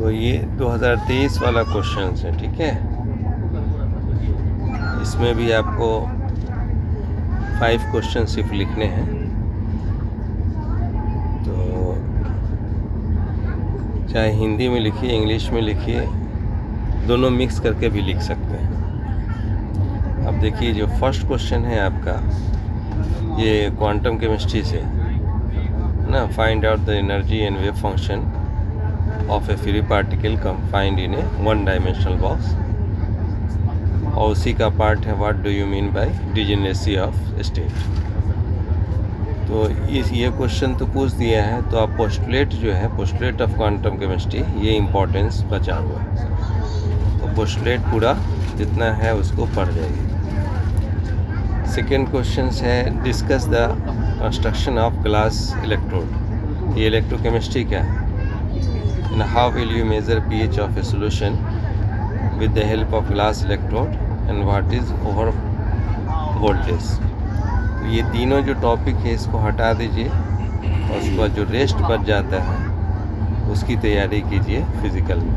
तो ये 2023 वाला क्वेश्चन है, ठीक है। इसमें भी आपको 5 क्वेश्चन सिर्फ लिखने हैं, तो चाहे हिंदी में लिखिए, इंग्लिश में लिखिए, दोनों मिक्स करके भी लिख सकते हैं। अब देखिए, जो फर्स्ट क्वेश्चन है आपका, ये क्वांटम केमिस्ट्री से ना, find out the energy and wave function of A free particle confined in A 1 dimensional box, और उसी का पार्ट है what do you mean bye degeneracy of state. तो ये क्वेश्चन तो पूछ दिया है, तो आप पोस्टुलेट जो है, पोस्टुलेट ऑफ क्वांटम केमिस्ट्री, ये इम्पोर्टेंस बचा हुआ है, तो पोस्टुलेट पूरा जितना है उसको पढ़ जाइए। सेकेंड क्वेश्चन है discuss the construction of glass electrode. ये इलेक्ट्रोकेमिस्ट्री क्या है, and how will you measure pH of a solution with the help of glass electrode, and what is over voltage. तो ये तीनों जो टॉपिक है इसको हटा दीजिए, और उसके बाद जो रेस्ट बच जाता है उसकी तैयारी कीजिए फिजिकल में।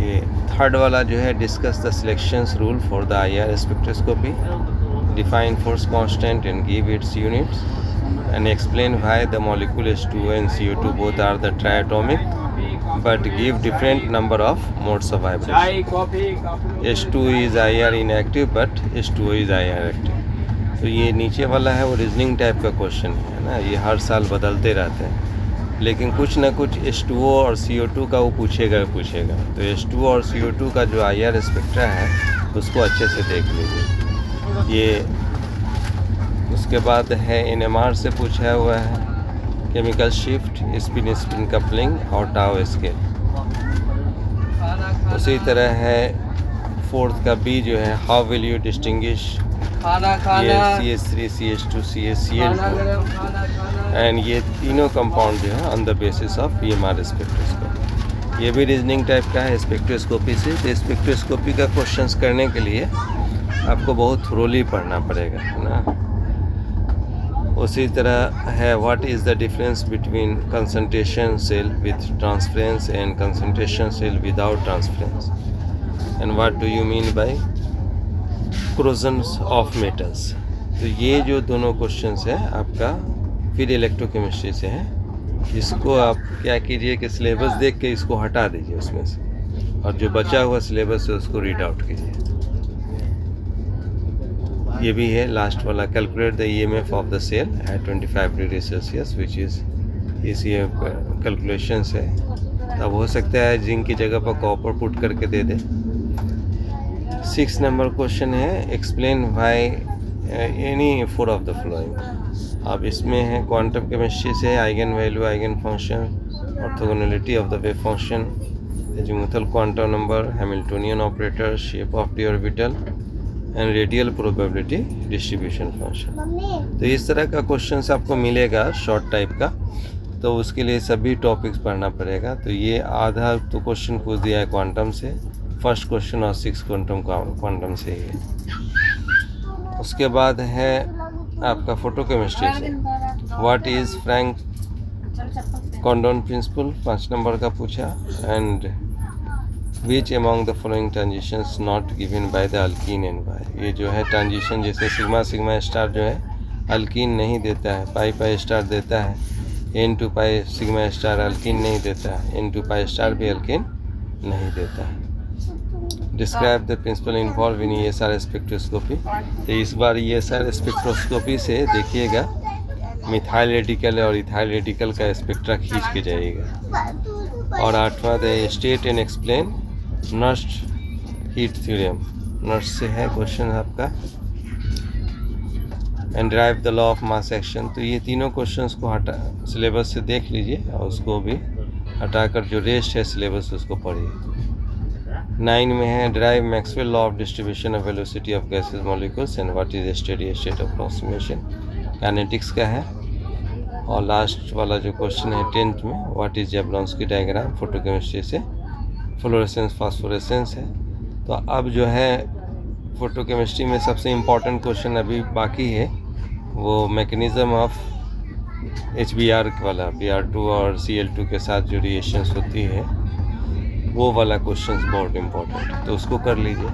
ये थर्ड वाला जो है discuss the selections rule for the IR spectroscopy, define force constant and give its units, and explain why the molecule H2O and CO2 both are the triatomic but give different number of modes of vibration. H2 is IR inactive but H2O is IR active। तो ये नीचे वाला है वो reasoning type का question है ना, ये हर साल बदलते रहते हैं, लेकिन कुछ ना कुछ H2O और CO2 का वो पूछेगा। तो H2O और CO2 का जो IR स्पेक्ट्रा है उसको अच्छे से देख लीजिए। ये उसके बाद है NMR से पूछा हुआ है केमिकल शिफ्ट, स्पिन कपलिंग और टाउ स्केल। उसी तरह है फोर्थ का B जो है how will you distinguish CH3 CH2 CH2, and ये तीनों कंपाउंड जो है on the basis of PMR spectroscopy. ये भी रीजनिंग टाइप का है स्पेक्ट्रोस्कोपी से। तो स्पेक्ट्रोस्कोपी का क्वेश्चंस करने के लिए आपको बहुत थोरोली पढ़ना पड़ेगा, है ना। उसी तरह है what is the difference between concentration cell with transference and concentration cell without transference, and what do you mean by corrosions of metals. तो ये जो दोनों क्वेश्चंस है आपका फिर इलेक्ट्रोकेमिस्ट्री से है। इसको आप क्या कीजिए कि सिलेबस देख के इसको हटा दीजिए उसमें से, और जो बचा हुआ सिलेबस है उसको रीड आउट कीजिए। ये भी है लास्ट वाला, calculate the EMF of the cell at 25 degree Celsius which is, ये कैलकुलेशंस है। तब हो सकता है जिंक की जगह पर कॉपर पुट करके दे दे। 6 नंबर क्वेश्चन है explain why any 4 of the following. अब इसमें है क्वांटम केमिस्ट्री से eigen value, eigen function, orthogonality of the wave function, azimuthal quantum number, Hamiltonian operator, shape of D orbital and radial probability distribution function. तो इस तरह का question आपको मिलेगा शॉर्ट टाइप का, तो उसके लिए सभी टॉपिक्स पढ़ना पड़ेगा। तो ये आधा तो क्वेश्चन पूछ दिया है क्वांटम से, फर्स्ट क्वेश्चन और 6 क्वांटम से ही है। उसके बाद है आपका फोटोकेमिस्ट्री से what is Franck Condon principle, 5 number का पूछा, and which among the following transitions not given by the alkene and Y. ये जो है ट्रांजिशन, जैसे सिग्मा स्टार जो है अल्कीन नहीं देता है, पाई स्टार देता है, N2 pi sigma star alkyne नहीं देता है, N2 पाई स्टार भी अल्कीन नहीं देता है। Describe the principle involve in ESR spectroscopy. तो इस बार ESR स्पेक्ट्रोस्कोपी से देखिएगा मिथाइल रेडिकल और इथाइल रेडिकल का स्पेक्ट्रा खींच के जाइएगा। और 8वां the state and explain Nernst heat theorem, Nernst से है क्वेश्चन आपका, and derive the law of mass action. तो ये तीनों क्वेश्चंस को हटा सिलेबस से देख लीजिए, और उसको भी हटाकर जो रेस्ट है सिलेबस उसको पढ़िए। 9 में है drive Maxwell law of distribution of velocity of gases molecules and what is steady state approximation, kinetics का है। और लास्ट वाला जो क्वेश्चन है 10th में व्हाट इज जैबलोंस्की डायग्राम, फोटोकेमिस्ट्री से फ्लोरेसेंस फास्फोरेसेंस है। तो अब जो है फोटोकेमिस्ट्री में सबसे इम्पॉर्टेंट क्वेश्चन अभी बाकी है, वो मैकेनिज़्म ऑफ HBr वाला Br2 और Cl2 के साथ जो रिएक्शंस होती है वो वाला क्वेश्चंस बहुत इम्पोर्टेंट है, तो उसको कर लीजिए।